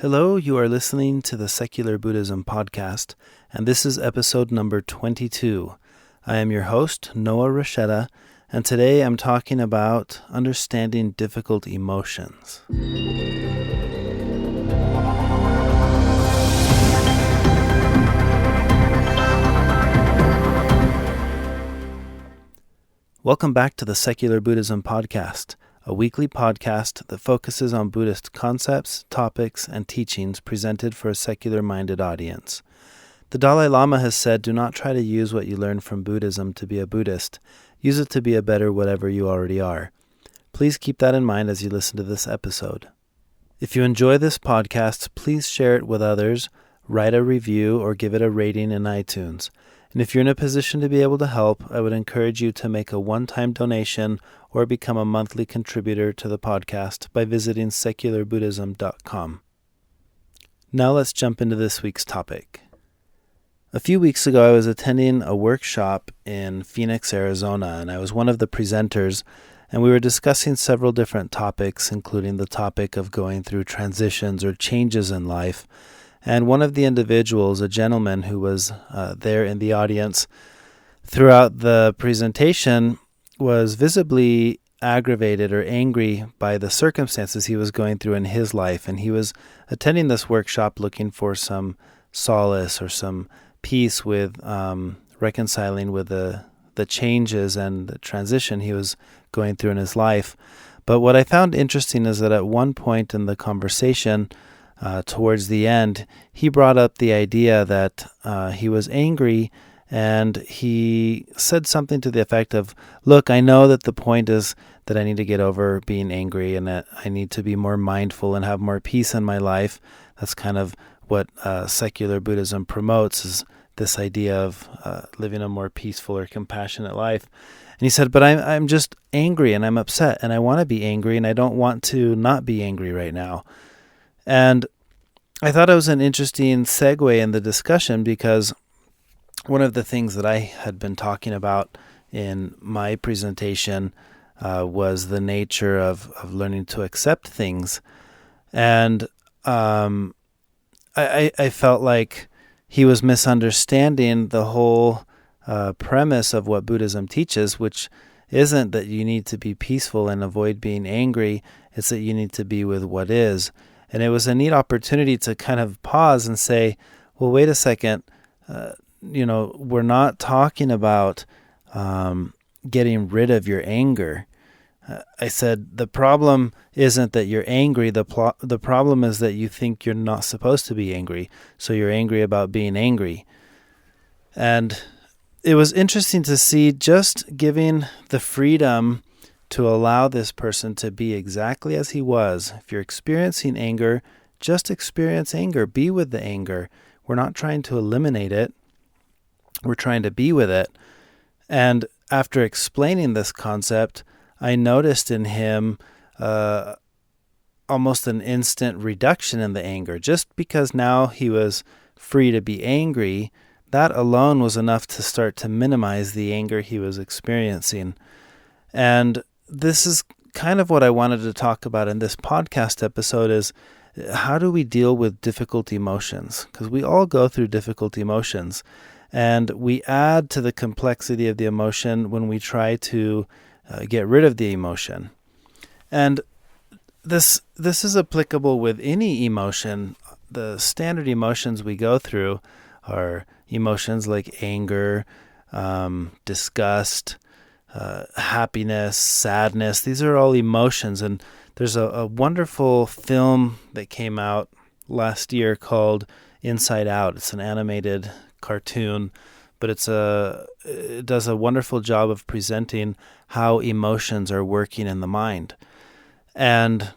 Hello, you are listening to the Secular Buddhism podcast, and this is episode number 22. I am your host, Noah Rasheta, and today I'm talking about understanding difficult emotions. Welcome back to the Secular Buddhism podcast, a weekly podcast that focuses on Buddhist concepts, topics, and teachings presented for a secular-minded audience. The Dalai Lama has said, do not try to use what you learn from Buddhism to be a Buddhist. Use it to be a better whatever you already are. Please keep that in mind as you listen to this episode. If you enjoy this podcast, please share it with others, write a review, or give it a rating in iTunes. And if you're in a position to be able to help, I would encourage you to make a one-time donation or become a monthly contributor to the podcast by visiting secularbuddhism.com. Now let's jump into this week's topic. A few weeks ago, I was attending a workshop in Phoenix, Arizona, and I was one of the presenters, and we were discussing several different topics, including the topic of going through transitions or changes in life. And one of the individuals, a gentleman who was there in the audience throughout the presentation, was visibly aggravated or angry by the circumstances he was going through in his life. And he was attending this workshop looking for some solace or some peace with reconciling with the changes and the transition he was going through in his life. But what I found interesting is that at one point in the conversation, towards the end, he brought up the idea that he was angry, and he said something to the effect of, look, I know that the point is that I need to get over being angry and that I need to be more mindful and have more peace in my life. That's kind of what secular Buddhism promotes, is this idea of living a more peaceful or compassionate life. And he said, but I'm just angry and I'm upset and I want to be angry and I don't want to not be angry right now. And I thought it was an interesting segue in the discussion, because one of the things that I had been talking about in my presentation was the nature of learning to accept things. And I felt like he was misunderstanding the whole premise of what Buddhism teaches, which isn't that you need to be peaceful and avoid being angry. It's that you need to be with what is. And it was a neat opportunity to kind of pause and say, well, wait a second, we're not talking about getting rid of your anger. I said, the problem isn't that you're angry. The problem is that you think you're not supposed to be angry. So you're angry about being angry. And it was interesting to see just giving the freedom to allow this person to be exactly as he was. If you're experiencing anger, just experience anger. Be with the anger. We're not trying to eliminate it. We're trying to be with it. And after explaining this concept, I noticed in him almost an instant reduction in the anger. Just because now he was free to be angry, that alone was enough to start to minimize the anger he was experiencing. And this is kind of what I wanted to talk about in this podcast episode, is how do we deal with difficult emotions? Because we all go through difficult emotions, and we add to the complexity of the emotion when we try to get rid of the emotion. And this is applicable with any emotion. The standard emotions we go through are emotions like anger, disgust, happiness, sadness. These are all emotions. And there's a wonderful film that came out last year called Inside Out. It's an animated cartoon, but it does a wonderful job of presenting how emotions are working in the mind. And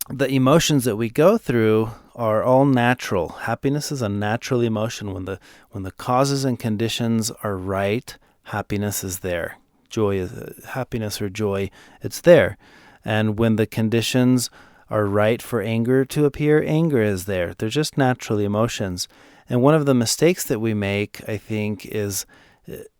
the emotions that we go through are all natural. Happiness is a natural emotion. When the causes and conditions are right, happiness is there. Joy is happiness or joy, it's there. And when the conditions are right for anger to appear, anger is there. They're just natural emotions. And one of the mistakes that we make, I think, is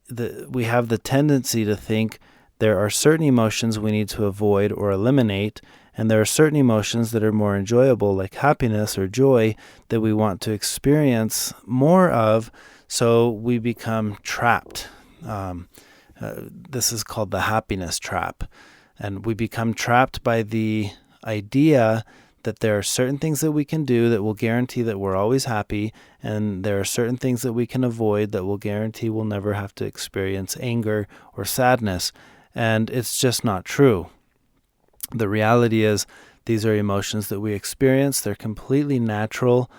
that we have the tendency to think there are certain emotions we need to avoid or eliminate, And there are certain emotions that are more enjoyable, like happiness or joy, that we want to experience more of, so we become trapped. This is called the happiness trap. And we become trapped by the idea that there are certain things that we can do that will guarantee that we're always happy, and there are certain things that we can avoid that will guarantee we'll never have to experience anger or sadness. And it's just not true. The reality is these are emotions that we experience. They're completely natural,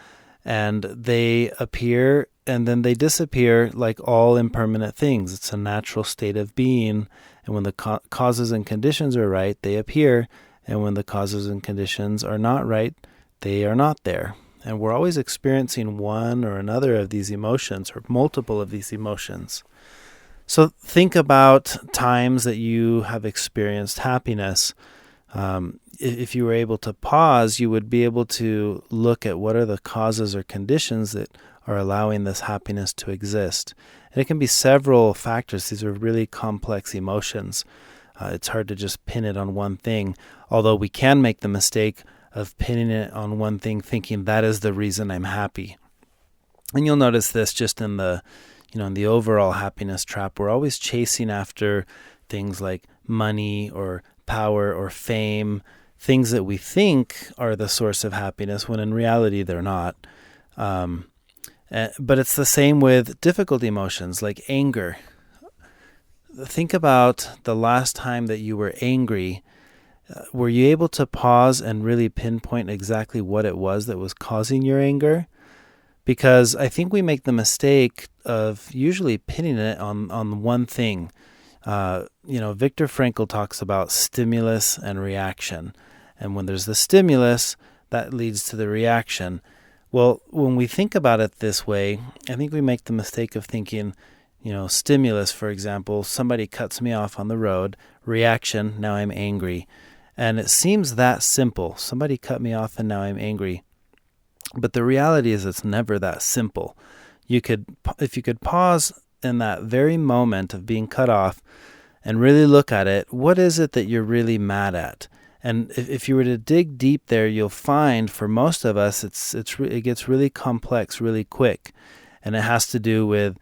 and they appear and then they disappear like all impermanent things. It's a natural state of being, and when the causes and conditions are right, they appear, and when the causes and conditions are not right, they are not there. And we're always experiencing one or another of these emotions, or multiple of these emotions. So think about times that you have experienced happiness. If you were able to pause, you would be able to look at what are the causes or conditions that are allowing this happiness to exist. And it can be several factors. These are really complex emotions. It's hard to just pin it on one thing, although we can make the mistake of pinning it on one thing, thinking that is the reason I'm happy. And you'll notice this just in the overall happiness trap. We're always chasing after things like money or power or fame, things that we think are the source of happiness, when in reality they're not. But it's the same with difficult emotions like anger. Think about the last time that you were angry. Were you able to pause and really pinpoint exactly what it was that was causing your anger? Because I think we make the mistake of usually pinning it on one thing. Viktor Frankl talks about stimulus and reaction. And when there's the stimulus, that leads to the reaction. Well, when we think about it this way, I think we make the mistake of thinking, stimulus, for example, somebody cuts me off on the road, reaction, now I'm angry. And it seems that simple. Somebody cut me off and now I'm angry. But the reality is it's never that simple. If you could pause in that very moment of being cut off and really look at it, what is it that you're really mad at? And if you were to dig deep there, you'll find for most of us, it gets really complex really quick. And it has to do with,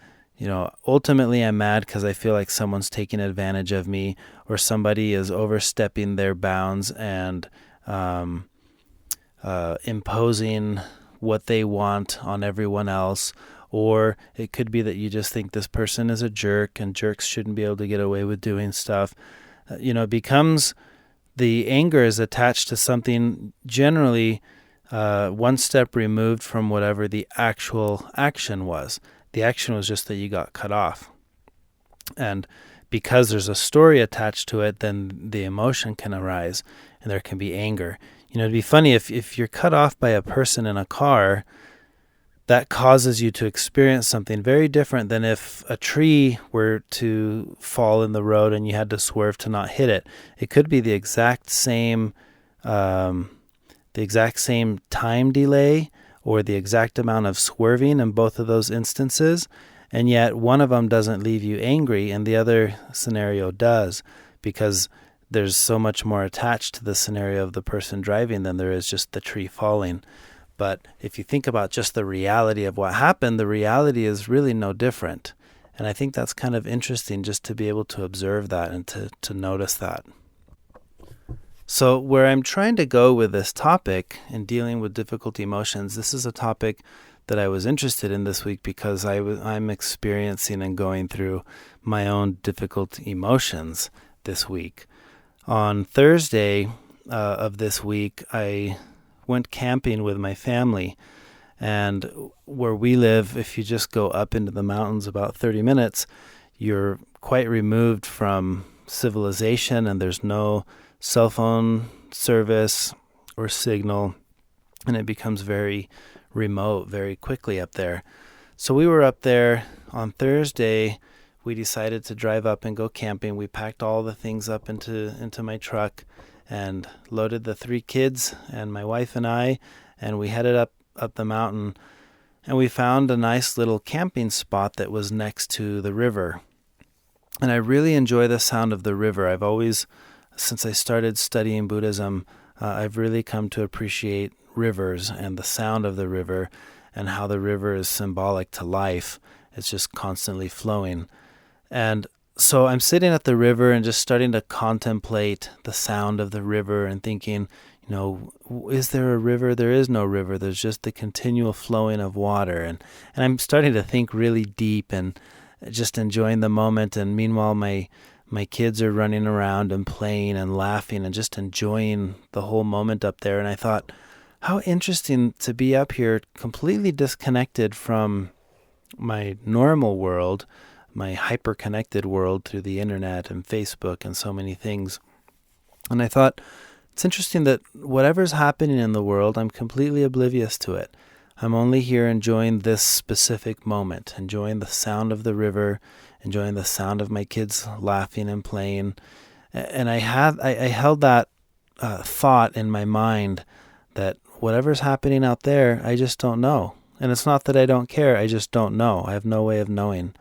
ultimately I'm mad because I feel like someone's taking advantage of me, or somebody is overstepping their bounds and imposing what they want on everyone else. Or it could be that you just think this person is a jerk and jerks shouldn't be able to get away with doing stuff. It becomes, the anger is attached to something generally one step removed from whatever the actual action was. The action was just that you got cut off. And because there's a story attached to it, then the emotion can arise and there can be anger. It'd be funny if you're cut off by a person in a car, that causes you to experience something very different than if a tree were to fall in the road and you had to swerve to not hit it. It could be the exact same time delay or the exact amount of swerving in both of those instances, and yet one of them doesn't leave you angry and the other scenario does, because there's so much more attached to the scenario of the person driving than there is just the tree falling. But if you think about just the reality of what happened, the reality is really no different. And I think that's kind of interesting just to be able to observe that and to notice that. So where I'm trying to go with this topic in dealing with difficult emotions, this is a topic that I was interested in this week because I'm experiencing and going through my own difficult emotions this week. On Thursday of this week, I went camping with my family, and where we live, if you just go up into the mountains about 30 minutes, you're quite removed from civilization, and there's no cell phone service or signal, and it becomes very remote very quickly up there. So we were up there on Thursday. We decided to drive up and go camping. We packed all the things up into my truck and loaded the 3 kids and my wife and I, and we headed up the mountain, and we found a nice little camping spot that was next to the river. And I really enjoy the sound of the river. I've always, since I started studying Buddhism, I've really come to appreciate rivers and the sound of the river and how the river is symbolic to life. It's just constantly flowing. And so I'm sitting at the river and just starting to contemplate the sound of the river and thinking, is there a river? There is no river. There's just the continual flowing of water. And I'm starting to think really deep and just enjoying the moment. And meanwhile, my kids are running around and playing and laughing and just enjoying the whole moment up there. And I thought, how interesting to be up here completely disconnected from my normal world, my hyper-connected world through the internet and Facebook and so many things. And I thought, it's interesting that whatever's happening in the world, I'm completely oblivious to it. I'm only here enjoying this specific moment, enjoying the sound of the river, enjoying the sound of my kids laughing and playing. And I held that thought in my mind that whatever's happening out there, I just don't know. And it's not that I don't care, I just don't know. I have no way of knowing.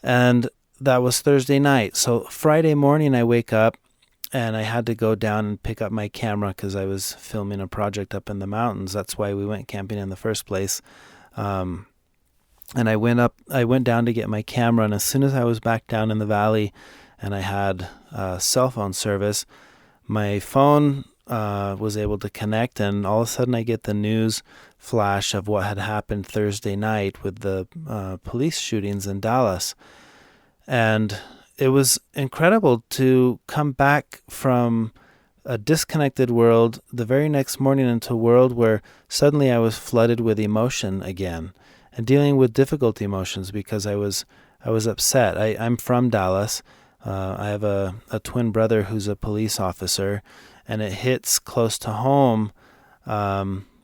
And that was Thursday night. So Friday morning I wake up and I had to go down and pick up my camera because I was filming a project up in the mountains. That's why we went camping in the first place. And I went down to get my camera, and as soon as I was back down in the valley and I had cell phone service, my phone was able to connect, and all of a sudden I get the news flash of what had happened Thursday night with the police shootings in Dallas. And it was incredible to come back from a disconnected world the very next morning into a world where suddenly I was flooded with emotion again and dealing with difficult emotions because I was upset. I'm from Dallas. I have a twin brother who's a police officer, and it hits close to home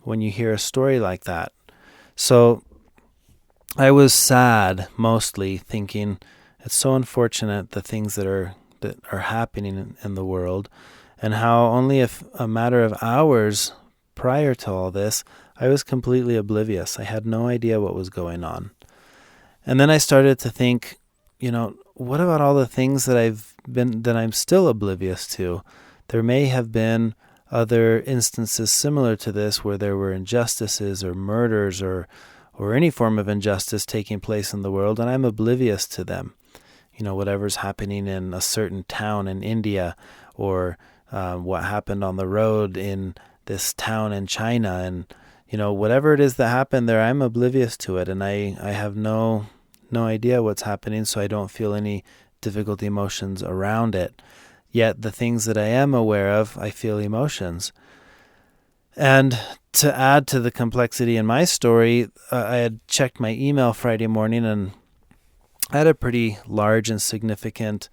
when you hear a story like that. So I was sad, mostly thinking it's so unfortunate the things that are happening in the world, and how only a matter of hours prior to all this, I was completely oblivious. I had no idea what was going on. And then I started to think, what about all the things that I'm still oblivious to? There may have been other instances similar to this where there were injustices or murders or any form of injustice taking place in the world, and I'm oblivious to them. Whatever's happening in a certain town in India, or what happened on the road in this town in China, and whatever it is that happened there, I'm oblivious to it, and I have no idea what's happening, so I don't feel any difficult emotions around it. Yet the things that I am aware of, I feel emotions. And to add to the complexity in my story, I had checked my email Friday morning, and I had a pretty large and significant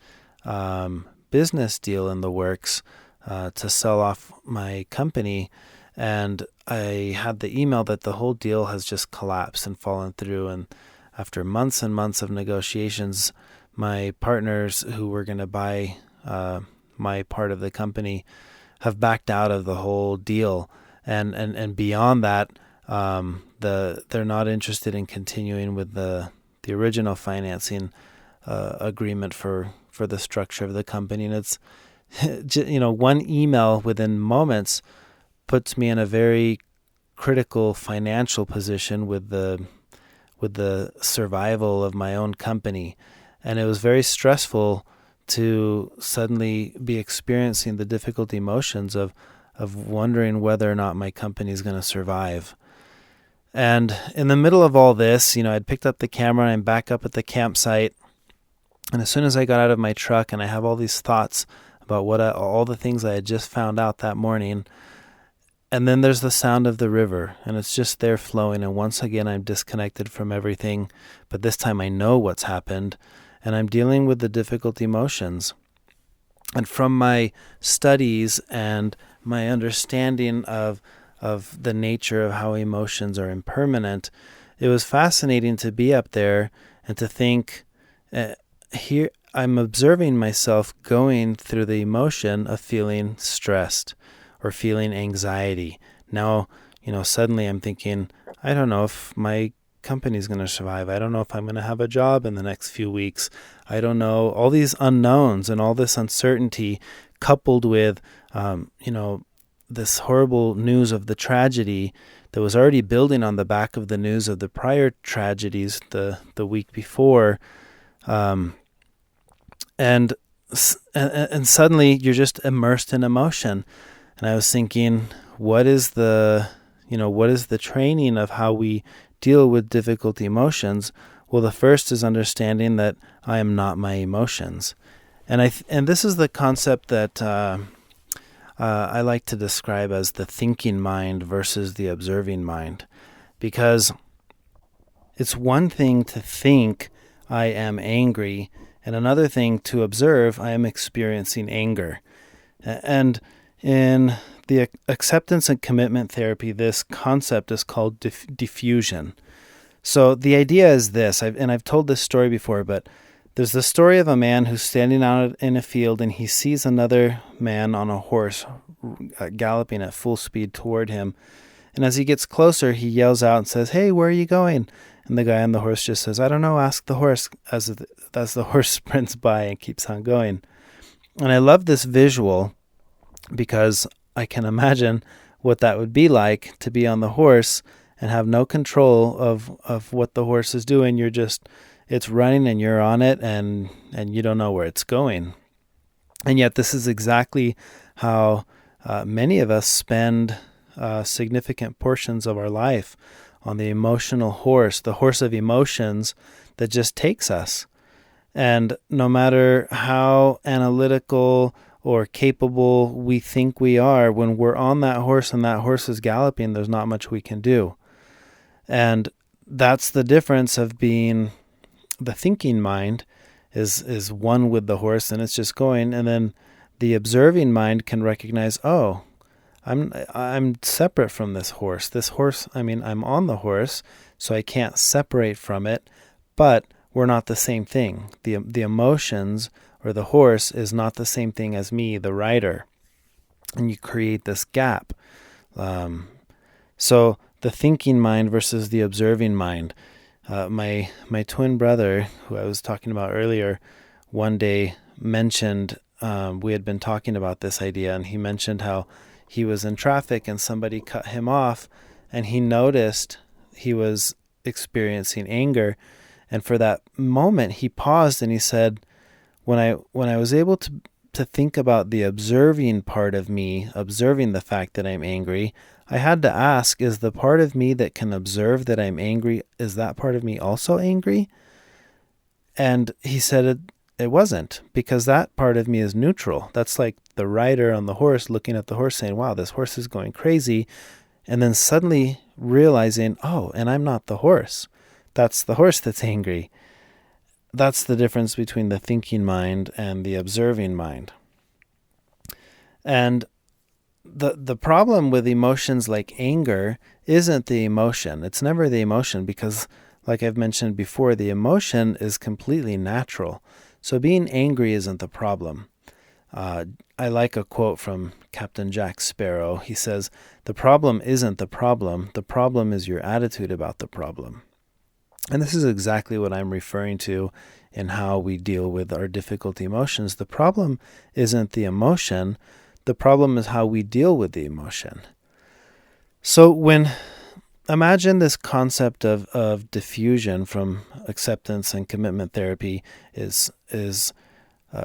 business deal in the works to sell off my company. And I had the email that the whole deal has just collapsed and fallen through. And after months and months of negotiations, my partners who were going to buy my part of the company have backed out of the whole deal. And beyond that, they're not interested in continuing with the original financing agreement for the structure of the company. And it's, one email within moments puts me in a very critical financial position with the survival of my own company. And it was very stressful to suddenly be experiencing the difficult emotions of wondering whether or not my company is going to survive. And in the middle of all this, I'd picked up the camera and I'm back up at the campsite. And as soon as I got out of my truck and I have all these thoughts about all the things I had just found out that morning, and then there's the sound of the river, and it's just there flowing. And once again, I'm disconnected from everything, but this time I know what's happened, and I'm dealing with the difficult emotions. And from my studies and my understanding of the nature of how emotions are impermanent, it was fascinating to be up there and to think, here I'm observing myself going through the emotion of feeling stressed or feeling anxiety. Now, suddenly I'm thinking, I don't know if my company's going to survive. I don't know if I'm going to have a job in the next few weeks. I don't know. All these unknowns and all this uncertainty coupled with, this horrible news of the tragedy that was already building on the back of the news of the prior tragedies the week before, and suddenly you're just immersed in emotion. And I was thinking, what is the training of how we deal with difficult emotions? Well, the first is understanding that I am not my emotions. And this is the concept that I like to describe as the thinking mind versus the observing mind. Because it's one thing to think I am angry, and another thing to observe I am experiencing anger. And in the acceptance and commitment therapy, this concept is called diffusion. So the idea is this, I've told this story before, but there's the story of a man who's standing out in a field and he sees another man on a horse galloping at full speed toward him. And as he gets closer, he yells out and says, "Hey, where are you going?" And the guy on the horse just says, "I don't know, ask the horse," as the horse sprints by and keeps on going. And I love this visual because I can imagine what that would be like to be on the horse and have no control of what the horse is doing. It's running and you're on it and you don't know where it's going. And yet this is exactly how many of us spend significant portions of our life, on the emotional horse, the horse of emotions that just takes us. And no matter how analytical or capable we think we are, when we're on that horse and that horse is galloping, there's not much we can do. And that's the difference of being the thinking mind is one with the horse and it's just going, and then the observing mind can recognize, oh, I'm separate from this horse. I'm on the horse, so I can't separate from it, but we're not the same thing. The emotions or the horse is not the same thing as me, the rider. And you create this gap. So the thinking mind versus the observing mind. My twin brother, who I was talking about earlier, one day mentioned, we had been talking about this idea, and he mentioned how he was in traffic and somebody cut him off, and he noticed he was experiencing anger. And for that moment, he paused and he said, when I was able to think about the observing part of me, observing the fact that I'm angry, I had to ask, is the part of me that can observe that I'm angry, is that part of me also angry? And he said it wasn't, because that part of me is neutral. That's like the rider on the horse looking at the horse saying, wow, this horse is going crazy. And then suddenly realizing, oh, and I'm not the horse. That's the horse that's angry. That's the difference between the thinking mind and the observing mind. And the problem with emotions like anger isn't the emotion. It's never the emotion, because, like I've mentioned before, the emotion is completely natural. So being angry isn't the problem. I like a quote from Captain Jack Sparrow. He says, "The problem isn't the problem is your attitude about the problem." And this is exactly what I'm referring to in how we deal with our difficult emotions. The problem isn't the emotion. The problem is how we deal with the emotion. So imagine this concept of diffusion from acceptance and commitment therapy is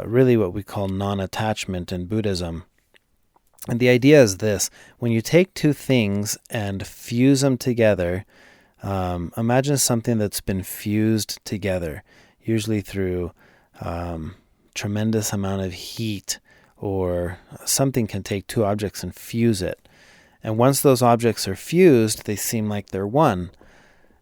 really what we call non-attachment in Buddhism. And the idea is this: when you take two things and fuse them together, imagine something that's been fused together, usually through tremendous amount of heat, or something can take two objects and fuse it. And once those objects are fused, they seem like they're one.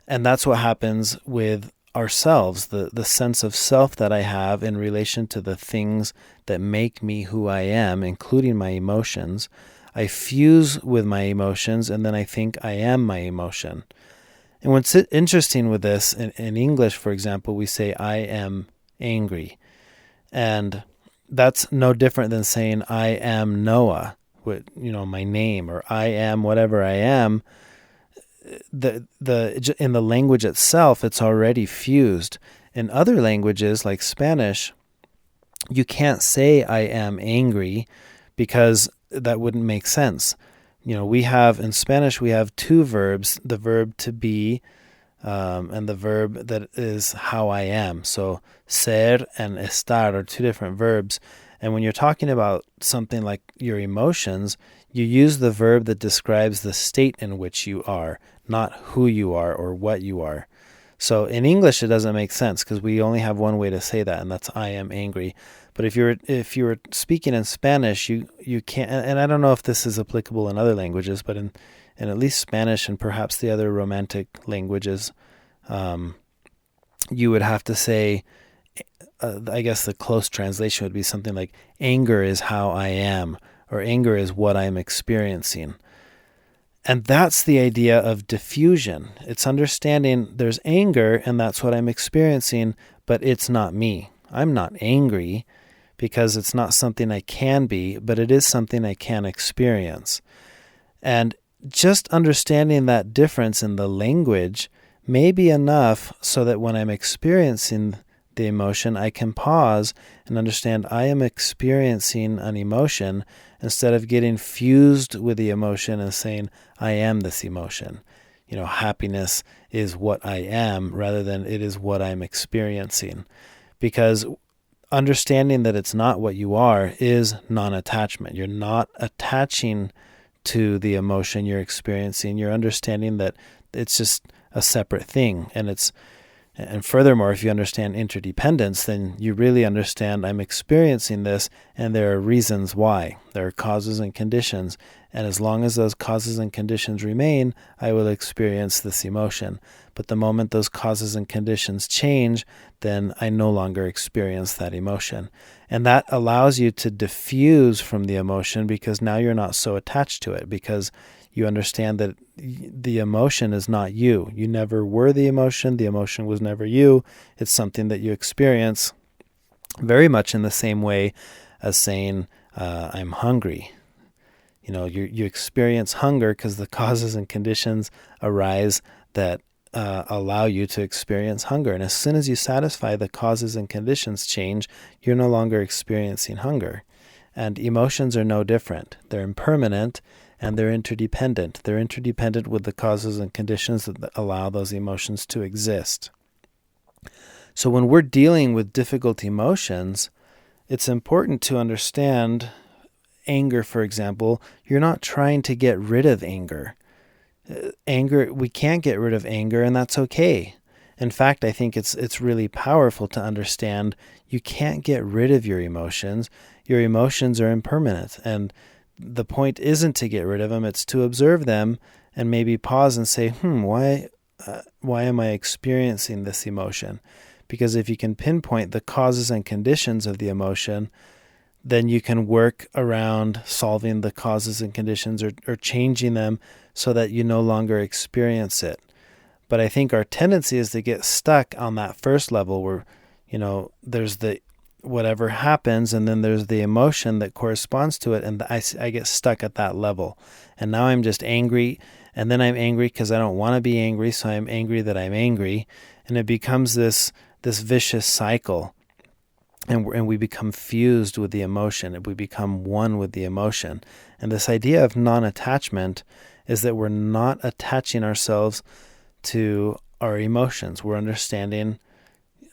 And that's what happens with ourselves, the sense of self that I have in relation to the things that make me who I am, including my emotions. I fuse with my emotions, and then I think I am my emotion. And what's interesting with this, in English, for example, we say, I am angry. And that's no different than saying, I am Noah, my name, or I am whatever I am. In the language itself, it's already fused. In other languages, like Spanish, you can't say I am angry, because that wouldn't make sense. We have, in Spanish, we have two verbs, the verb to be, and the verb that is how I am. So ser and estar are two different verbs. And when you're talking about something like your emotions, you use the verb that describes the state in which you are, not who you are or what you are. So in English, it doesn't make sense because we only have one way to say that, and that's I am angry. But if you were speaking in Spanish, you can't, and I don't know if this is applicable in other languages, but in at least Spanish and perhaps the other Romantic languages, you would have to say, I guess the close translation would be something like, anger is how I am, or anger is what I'm experiencing. And that's the idea of diffusion. It's understanding there's anger and that's what I'm experiencing, but it's not me. I'm not angry because it's not something I can be, but it is something I can experience. And just understanding that difference in the language may be enough so that when I'm experiencing the emotion, I can pause and understand I am experiencing an emotion instead of getting fused with the emotion and saying, I am this emotion. Happiness is what I am rather than it is what I'm experiencing. Because understanding that it's not what you are is non-attachment. You're not attaching to the emotion you're experiencing. You're understanding that it's just a separate thing. And furthermore, if you understand interdependence, then you really understand I'm experiencing this and there are reasons why. There are causes and conditions. And as long as those causes and conditions remain, I will experience this emotion. But the moment those causes and conditions change, then I no longer experience that emotion. And that allows you to diffuse from the emotion because now you're not so attached to it, because you understand that the emotion is not you. You never were the emotion. The emotion was never you. It's something that you experience very much in the same way as saying, I'm hungry. You experience hunger because the causes and conditions arise that allow you to experience hunger. And as soon as you satisfy the causes and conditions change, you're no longer experiencing hunger. And emotions are no different. They're impermanent and they're interdependent. They're interdependent with the causes and conditions that allow those emotions to exist. So when we're dealing with difficult emotions, it's important to understand anger, for example. You're not trying to get rid of anger. We can't get rid of anger, and that's okay. In fact, I think it's really powerful to understand you can't get rid of your emotions. Your emotions are impermanent, and the point isn't to get rid of them, it's to observe them and maybe pause and say, why am I experiencing this emotion? Because if you can pinpoint the causes and conditions of the emotion, then you can work around solving the causes and conditions or changing them so that you no longer experience it. But I think our tendency is to get stuck on that first level where, there's the whatever happens, and then there's the emotion that corresponds to it, and I get stuck at that level. And now I'm just angry, and then I'm angry because I don't want to be angry, so I'm angry that I'm angry, and it becomes this vicious cycle, and we become fused with the emotion, and we become one with the emotion. And this idea of non-attachment is that we're not attaching ourselves to our emotions. We're understanding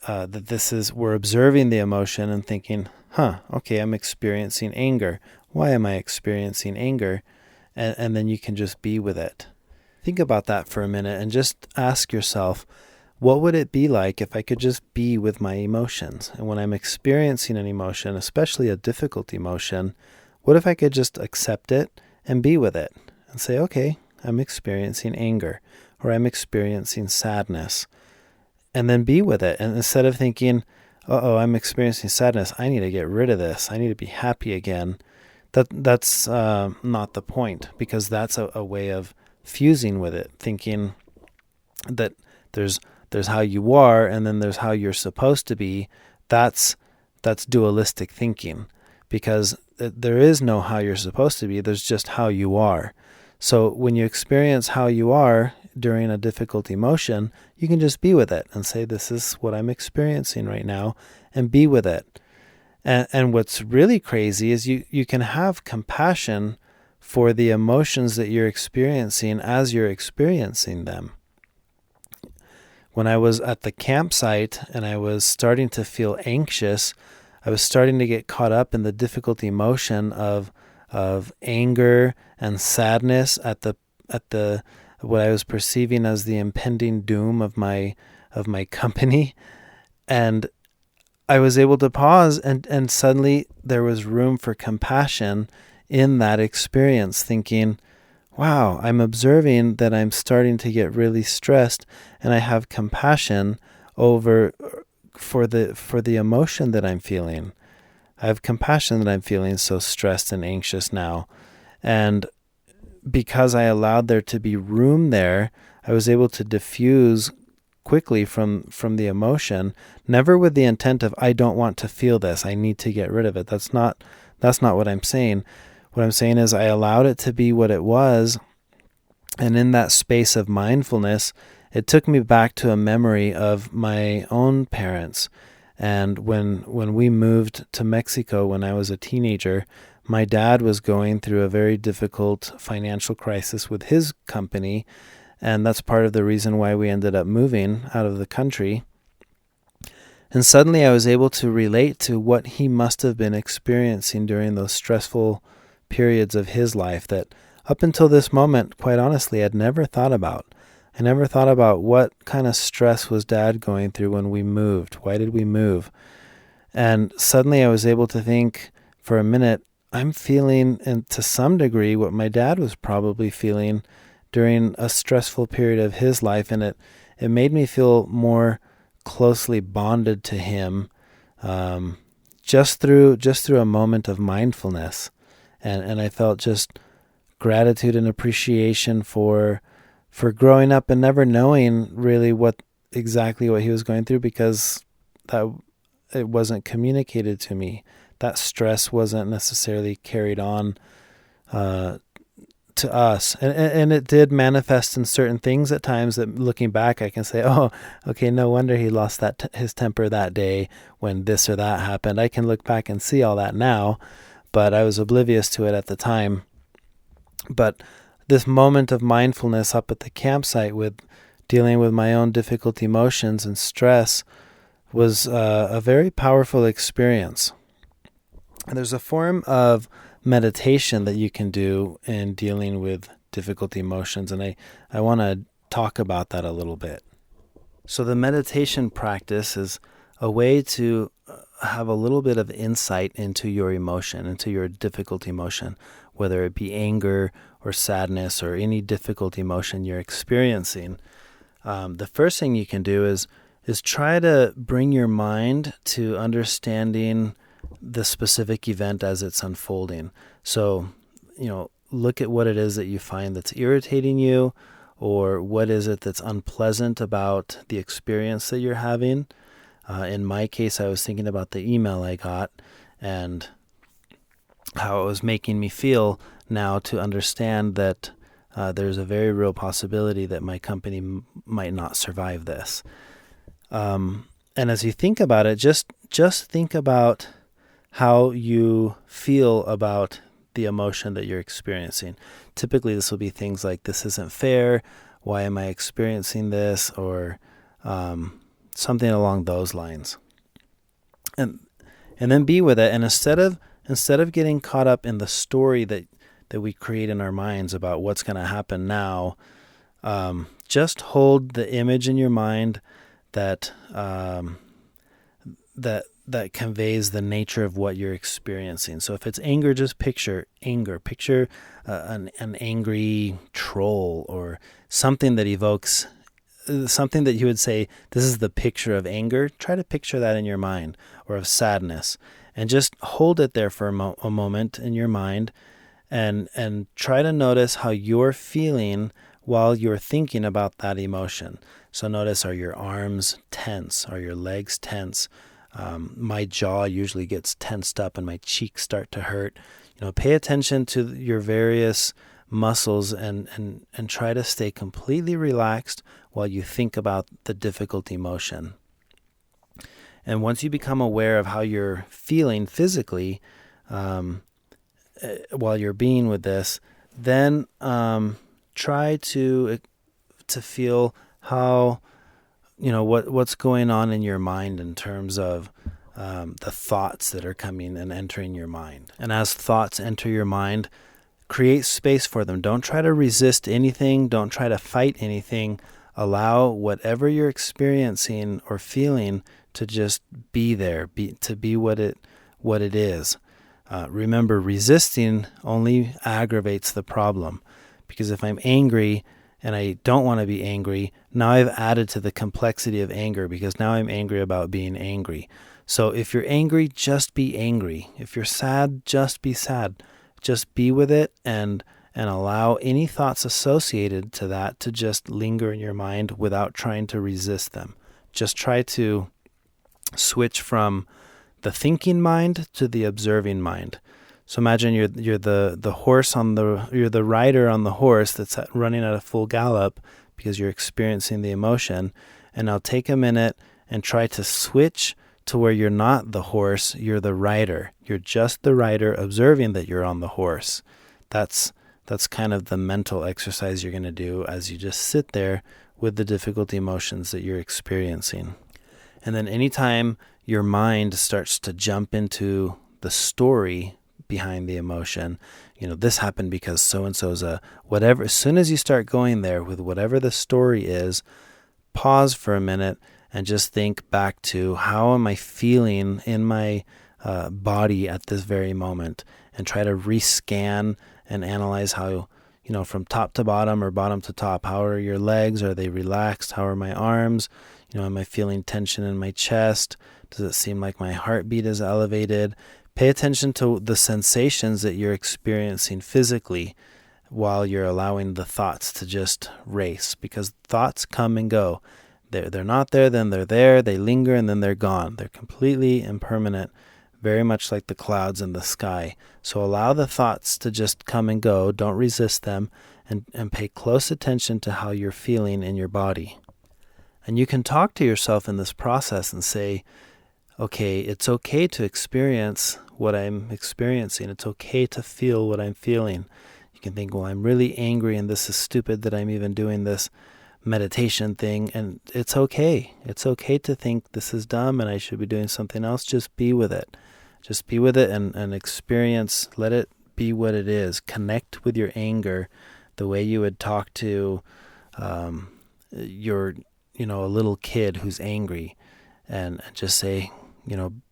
that we're observing the emotion and thinking, okay, I'm experiencing anger. Why am I experiencing anger? And then you can just be with it. Think about that for a minute and just ask yourself, what would it be like if I could just be with my emotions? And when I'm experiencing an emotion, especially a difficult emotion, what if I could just accept it and be with it and say, okay, I'm experiencing anger, or I'm experiencing sadness. And then be with it. And instead of thinking, I'm experiencing sadness, I need to get rid of this, I need to be happy again. That's not the point, because that's a way of fusing with it, thinking that there's how you are and then there's how you're supposed to be. That's dualistic thinking, because there is no how you're supposed to be, there's just how you are. So when you experience how you are during a difficult emotion, you can just be with it and say, this is what I'm experiencing right now, and be with it. And what's really crazy is you can have compassion for the emotions that you're experiencing as you're experiencing them. When I was at the campsite and I was starting to feel anxious, I was starting to get caught up in the difficult emotion of anger and sadness at the what I was perceiving as the impending doom of my company. And I was able to pause, and suddenly there was room for compassion in that experience, thinking, wow, I'm observing that I'm starting to get really stressed, and I have compassion for the emotion that I'm feeling. I have compassion that I'm feeling so stressed and anxious now. And because I allowed there to be room there, I was able to diffuse quickly from the emotion, never with the intent of, I don't want to feel this, I need to get rid of it. That's not what I'm saying. What I'm saying is I allowed it to be what it was, and in that space of mindfulness, it took me back to a memory of my own parents. And when we moved to Mexico when I was a teenager, my dad was going through a very difficult financial crisis with his company, and that's part of the reason why we ended up moving out of the country. And suddenly I was able to relate to what he must have been experiencing during those stressful periods of his life that up until this moment, quite honestly, I'd never thought about. I never thought about what kind of stress was Dad going through when we moved. Why did we move? And suddenly I was able to think for a minute, I'm feeling, and to some degree, what my dad was probably feeling during a stressful period of his life. And it made me feel more closely bonded to him just through a moment of mindfulness. And I felt just gratitude and appreciation for growing up and never knowing really exactly what he was going through, because it wasn't communicated to me. That stress wasn't necessarily carried on to us. And it did manifest in certain things at times that, looking back, I can say, oh, okay, no wonder he lost his temper that day when this or that happened. I can look back and see all that now, but I was oblivious to it at the time. But this moment of mindfulness up at the campsite with dealing with my own difficult emotions and stress was a very powerful experience. And there's a form of meditation that you can do in dealing with difficult emotions, and I want to talk about that a little bit. So the meditation practice is a way to have a little bit of insight into your emotion, into your difficult emotion, whether it be anger or sadness or any difficult emotion you're experiencing. The first thing you can do is try to bring your mind to understanding the specific event as it's unfolding. So, look at what it is that you find that's irritating you, or what is it that's unpleasant about the experience that you're having. In my case, I was thinking about the email I got and how it was making me feel now, to understand that there's a very real possibility that my company might not survive this. And as you think about it, just think about how you feel about the emotion that you're experiencing. Typically, this will be things like, this isn't fair, why am I experiencing this, or something along those lines. And then be with it, and instead of getting caught up in the story that we create in our minds about what's going to happen now, just hold the image in your mind that that conveys the nature of what you're experiencing. So if it's anger, just picture anger. Picture an angry troll, or something that evokes something that you would say, this is the picture of anger. Try to picture that in your mind, or of sadness, and just hold it there for a moment in your mind, and try to notice how you're feeling while you're thinking about that emotion. So notice, are your arms tense? Are your legs tense? My jaw usually gets tensed up and my cheeks start to hurt. Pay attention to your various muscles and try to stay completely relaxed while you think about the difficult emotion. And once you become aware of how you're feeling physically, while you're being with this, then try to feel how, what's going on in your mind in terms of the thoughts that are coming and entering your mind. And as thoughts enter your mind, create space for them. Don't try to resist anything. Don't try to fight anything. Allow whatever you're experiencing or feeling to just be there, to be what it is. Remember, resisting only aggravates the problem, because if I'm angry and I don't want to be angry, now I've added to the complexity of anger, because now I'm angry about being angry. So if you're angry, just be angry. If you're sad, just be sad. Just be with it and allow any thoughts associated to that to just linger in your mind without trying to resist them. Just try to switch from the thinking mind to the observing mind. So imagine you're the horse you're the rider on the horse that's running at a full gallop because you're experiencing the emotion. And now take a minute and try to switch to where you're not the horse, you're the rider. You're just the rider observing that you're on the horse. That's kind of the mental exercise you're going to do as you just sit there with the difficult emotions that you're experiencing. And then anytime your mind starts to jump into the story behind the emotion, this happened because so-and-so's whatever. As soon as you start going there with whatever the story is, pause for a minute and just think back to how am I feeling in my body at this very moment, and try to rescan and analyze how, from top to bottom or bottom to top, how are your legs? Are they relaxed? How are my arms? Am I feeling tension in my chest? Does it seem like my heartbeat is elevated? Pay attention to the sensations that you're experiencing physically while you're allowing the thoughts to just race, because thoughts come and go. They're not there, then they're there, they linger, and then they're gone. They're completely impermanent, very much like the clouds in the sky. So allow the thoughts to just come and go. Don't resist them, and pay close attention to how you're feeling in your body. And you can talk to yourself in this process and say, okay, it's okay to experience what I'm experiencing. It's okay to feel what I'm feeling. You can think, well, I'm really angry and this is stupid that I'm even doing this meditation thing, and it's okay. It's okay to think this is dumb and I should be doing something else. Just be with it. Just be with it and experience, let it be what it is. Connect with your anger the way you would talk to your a little kid who's angry, and just say,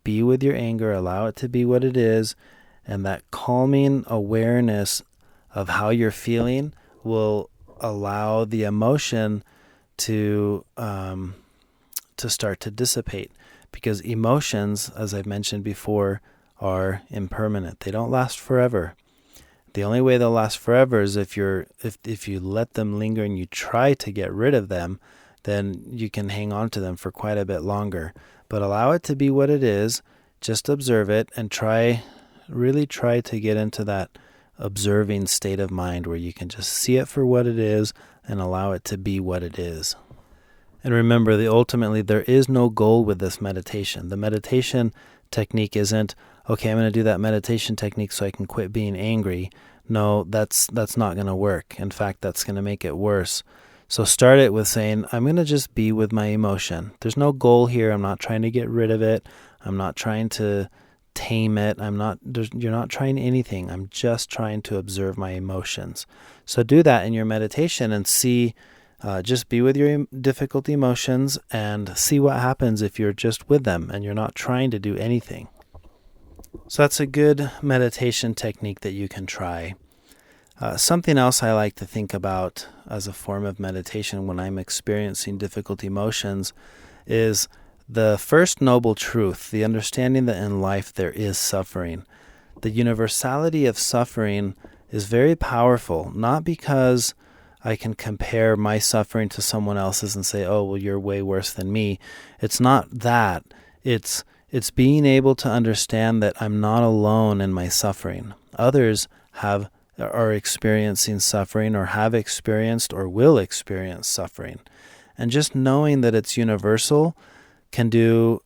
be with your anger, allow it to be what it is, and that calming awareness of how you're feeling will allow the emotion to start to dissipate, because emotions, as I've mentioned before, are impermanent. They don't last forever. The only way they'll last forever is if you let them linger and you try to get rid of them, then you can hang on to them for quite a bit longer. But allow it to be what it is. Just observe it and really try to get into that observing state of mind where you can just see it for what it is and allow it to be what it is. And remember, ultimately there is no goal with this meditation. The meditation technique isn't, okay, I'm going to do that meditation technique so I can quit being angry. No, that's not going to work. In fact, that's going to make it worse. So start it with saying, I'm going to just be with my emotion. There's no goal here. I'm not trying to get rid of it. I'm not trying to tame it. You're not trying anything. I'm just trying to observe my emotions. So do that in your meditation and see, just be with your difficult emotions and see what happens if you're just with them and you're not trying to do anything. So that's a good meditation technique that you can try. Something else I like to think about as a form of meditation when I'm experiencing difficult emotions is the first noble truth, the understanding that in life there is suffering. The universality of suffering is very powerful, not because I can compare my suffering to someone else's and say, oh, well, you're way worse than me. It's not that. It's being able to understand that I'm not alone in my suffering. Others are experiencing suffering or have experienced or will experience suffering. And just knowing that it's universal can do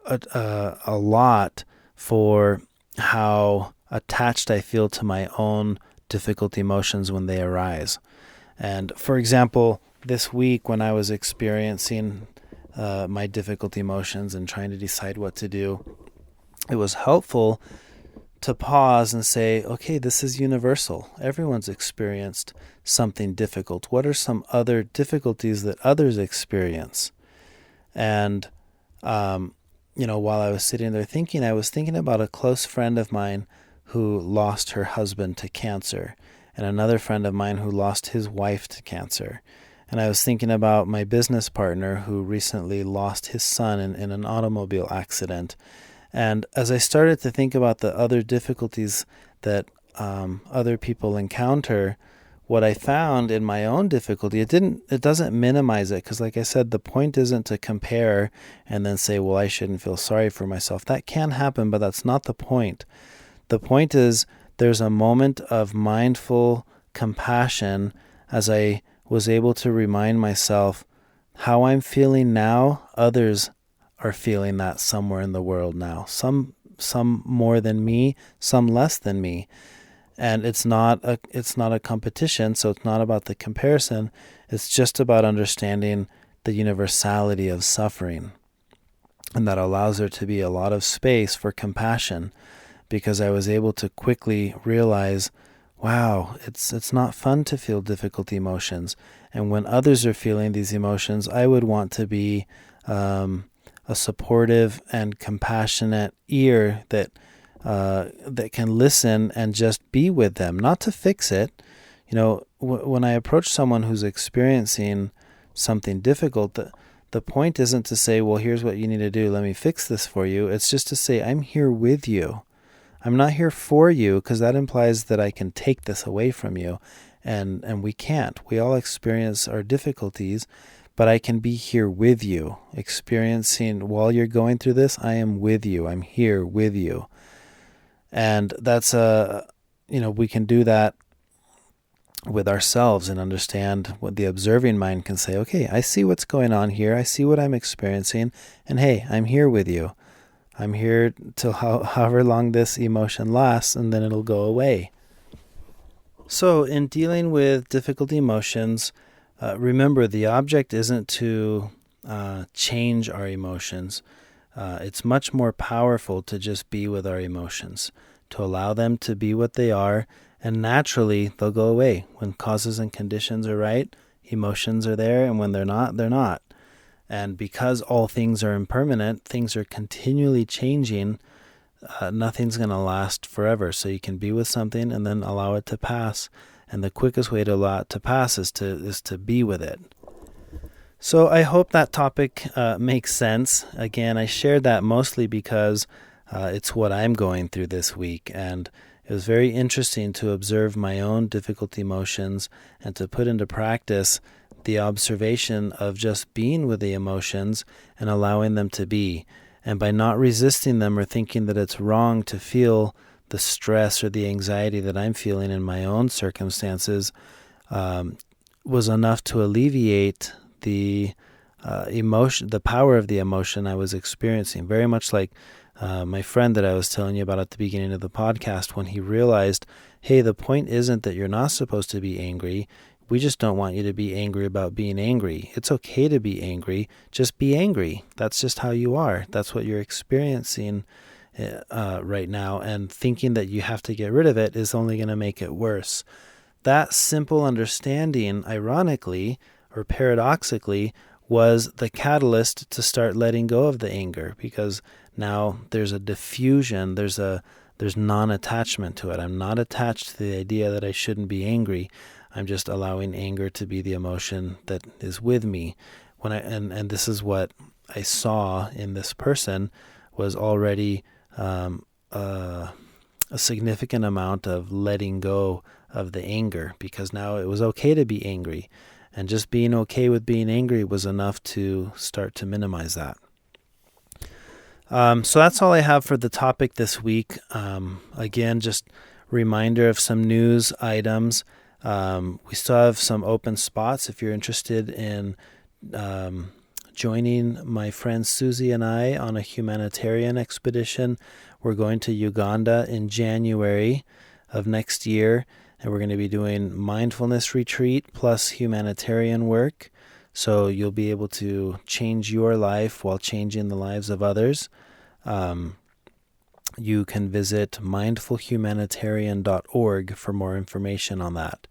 a lot for how attached I feel to my own difficult emotions when they arise. And for example, this week when I was experiencing my difficult emotions and trying to decide what to do, it was helpful to pause and say, okay, this is universal. Everyone's experienced something difficult. What are some other difficulties that others experience? And, while I was sitting there thinking, I was thinking about a close friend of mine who lost her husband to cancer, and another friend of mine who lost his wife to cancer. And I was thinking about my business partner who recently lost his son in an automobile accident. And as I started to think about the other difficulties that other people encounter, what I found in my own difficulty, it doesn't minimize it, because like I said, the point isn't to compare and then say, well, I shouldn't feel sorry for myself. That can happen, but that's not the point. The point is there's a moment of mindful compassion as I was able to remind myself how I'm feeling now. Others are feeling that somewhere in the world now. Some more than me, some less than me. And it's not a competition, so it's not about the comparison. It's just about understanding the universality of suffering. And that allows there to be a lot of space for compassion, because I was able to quickly realize, wow, it's not fun to feel difficult emotions. And when others are feeling these emotions, I would want to be a supportive and compassionate ear that can listen and just be with them, not to fix it. When I approach someone who's experiencing something difficult, the point isn't to say, well, here's what you need to do, let me fix this for you. It's just to say, I'm here with you. I'm not here for you, because that implies that I can take this away from you. And we can't. We all experience our difficulties, but I can be here with you. Experiencing while you're going through this, I am with you. I'm here with you. And that's we can do that with ourselves and understand what the observing mind can say. Okay, I see what's going on here. I see what I'm experiencing. And hey, I'm here with you. I'm here till however long this emotion lasts, and then it'll go away. So in dealing with difficult emotions, remember the object isn't to change our emotions. It's much more powerful to just be with our emotions, to allow them to be what they are, and naturally they'll go away. When causes and conditions are right, emotions are there, and when they're not, they're not. And because all things are impermanent, things are continually changing, nothing's going to last forever. So you can be with something and then allow it to pass. And the quickest way to allow it to pass is to be with it. So I hope that topic makes sense. Again, I shared that mostly because it's what I'm going through this week. And it was very interesting to observe my own difficult emotions and to put into practice the observation of just being with the emotions and allowing them to be. And by not resisting them or thinking that it's wrong to feel the stress or the anxiety that I'm feeling in my own circumstances, was enough to alleviate the emotion, the power of the emotion I was experiencing. Very much like my friend that I was telling you about at the beginning of the podcast, when he realized, hey, the point isn't that you're not supposed to be angry. We just don't want you to be angry about being angry. It's okay to be angry. Just be angry. That's just how you are. That's what you're experiencing right now. And thinking that you have to get rid of it is only going to make it worse. That simple understanding, ironically or paradoxically, was the catalyst to start letting go of the anger, because now there's a diffusion, there's non-attachment to it. I'm not attached to the idea that I shouldn't be angry. I'm just allowing anger to be the emotion that is with me. And this is what I saw in this person was already a significant amount of letting go of the anger, because now it was okay to be angry. And just being okay with being angry was enough to start to minimize that. So that's all I have for the topic this week. Again, just reminder of some news items. We still have some open spots if you're interested in joining my friend Susie and I on a humanitarian expedition. We're going to Uganda in January of next year, and we're going to be doing mindfulness retreat plus humanitarian work. So you'll be able to change your life while changing the lives of others. You can visit mindfulhumanitarian.org for more information on that.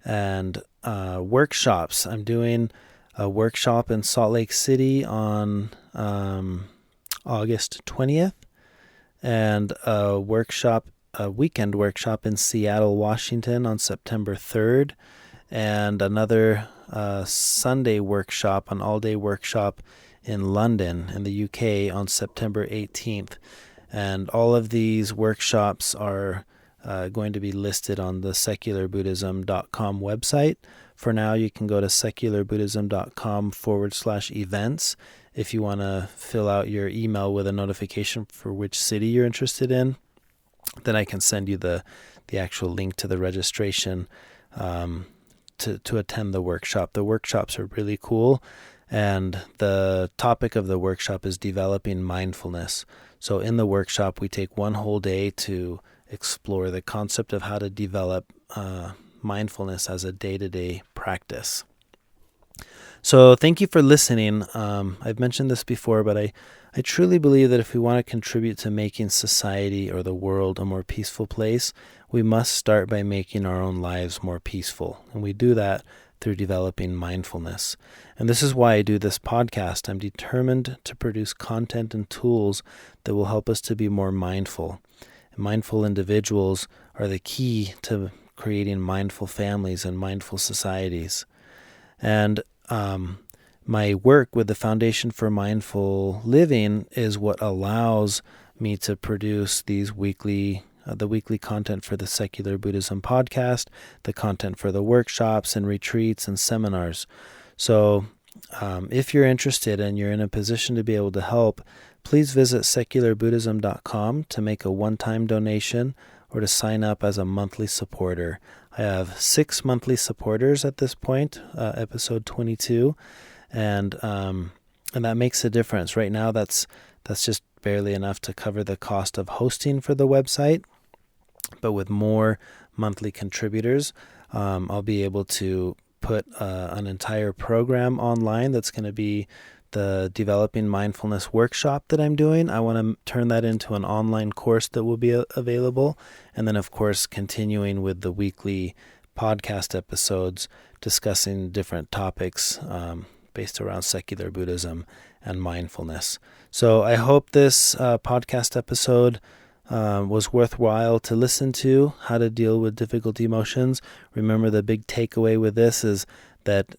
And workshops. I'm doing a workshop in Salt Lake City on August 20th, and a weekend workshop in Seattle, Washington on September 3rd, and another Sunday workshop, an all-day workshop in London in the UK on September 18th. And all of these workshops are going to be listed on the secularbuddhism.com website. For now, you can go to secularbuddhism.com/events if you want to fill out your email with a notification for which city you're interested in. Then I can send you the actual link to the registration to attend the workshop. The workshops are really cool, and the topic of the workshop is developing mindfulness. So in the workshop, we take one whole day to explore the concept of how to develop mindfulness as a day-to-day practice. So thank you for listening. I've mentioned this before, but I truly believe that if we want to contribute to making society or the world a more peaceful place, we must start by making our own lives more peaceful. And we do that through developing mindfulness. And this is why I do this podcast. I'm determined to produce content and tools that will help us to be more mindful. And mindful individuals are the key to creating mindful families and mindful societies. And my work with the Foundation for Mindful Living is what allows me to produce these the weekly content for the Secular Buddhism podcast, the content for the workshops and retreats and seminars. So if you're interested and you're in a position to be able to help, please visit secularbuddhism.com to make a one-time donation or to sign up as a monthly supporter. I have 6 monthly supporters at this point, episode 22, and that makes a difference. Right now, that's just barely enough to cover the cost of hosting for the website. But with more monthly contributors, I'll be able to put an entire program online that's going to be the Developing Mindfulness workshop that I'm doing. I want to turn that into an online course that will be available. And then, of course, continuing with the weekly podcast episodes discussing different topics based around secular Buddhism and mindfulness. So I hope this podcast episode was worthwhile to listen to, how to deal with difficult emotions. Remember, the big takeaway with this is that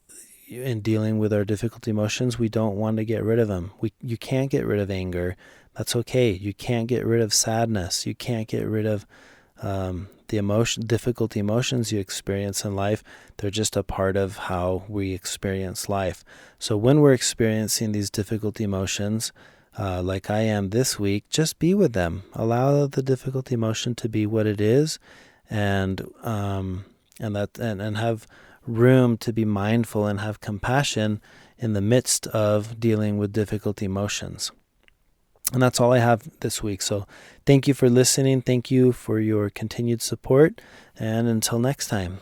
in dealing with our difficult emotions, we don't want to get rid of them. You can't get rid of anger. That's okay. You can't get rid of sadness. You can't get rid of difficult emotions you experience in life. They're just a part of how we experience life. So when we're experiencing these difficult emotions, like I am this week, just be with them. Allow the difficult emotion to be what it is, and have room to be mindful and have compassion in the midst of dealing with difficult emotions. And that's all I have this week. So thank you for listening. Thank you for your continued support. And until next time.